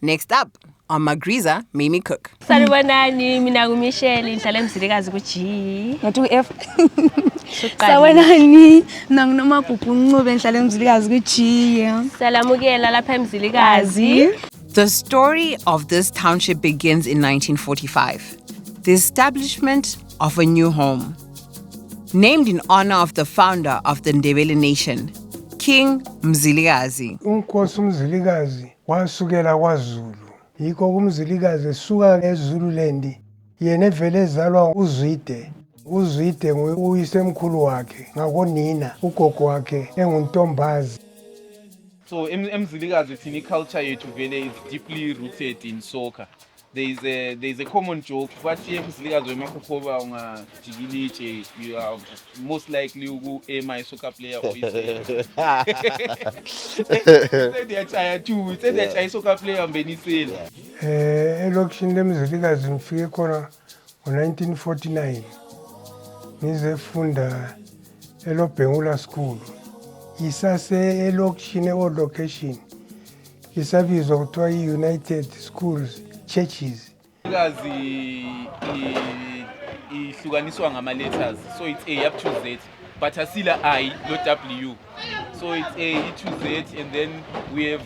Next up, on Magriza Mimi Cook. Salwanani, mina Michelle, ngihlala eMzilikazi ku-G. Ngathi u-F. Salwanani, nanginoma Guguncube ngihlala eMzilikazi ku-G. Salamukela lapha eMzilikazi. The story of this township begins in 1945. The establishment of a new home. Named in honor of the founder of the Ndebele nation, King Mzilikazi. Unkosi uMzilikazi wasukela kwaZulu. Yikho uMzilikazi esuka eZululand yena evele ezalwa uZwide. uZwide uyisemkhulu wakhe ngakonina ugogo wakhe enguntombazi. So eMzilikazi thina culture yethu vele is deeply rooted in soccer. There's a common joke bathi eMzilikazi wemakhoba ungajikilitshe you are most likely uku-aim soccer player or is soccer player mbenisela. Elokishini leMzilikazi ngifike khona ngo-1949 ngizefunda eLobhengula School. Isase elokishini location isabizwa kuthiwa i-United Schools Churches. Mzilikazi ihlukaniswa ngama-letters, so it's A up to Z, but asila I, not W. So it's A to Z, and then we have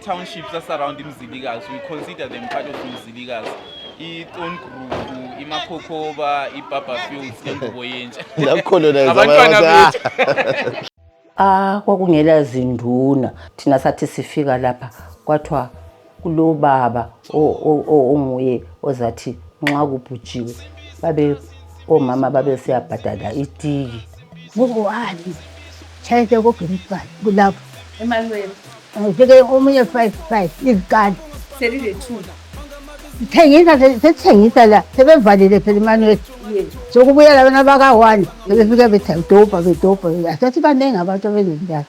townships that surround Mzilikazi. We consider them part of Mzilikazi. iTongrupu, iMakhokoba, iBaba Fields, eMboyentsha. Abantwana bethu. Kwakungela zinduna thina sathi sifika lapha kwathiwa kulo baba onguye ozathi nxa kubhujiwe omama babe siyabhadala itiki. Ngubani chayise ko grade 5 kulapho emanweni ngifike omunye 5 izikali selile 2 sethengisa la sebevalile phela emanweni sokubuya labana baka 1 sebefike bedobha asathi banenge abantu abenzenjalo.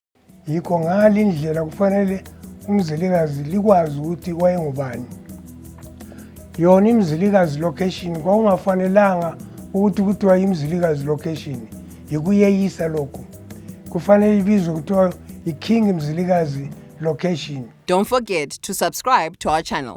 Yikho ngalindlela kufanele uMzilikazi likwazi ukuthi wayengubani. Yona iMzilikazi location kwakungafanelanga ukuthi kuthiwa iMzilikazi location yikuyeyisa lokho. Kufanele ibizwe kuthiwa iKing Mzilikazi location. Don't forget to subscribe to our channel.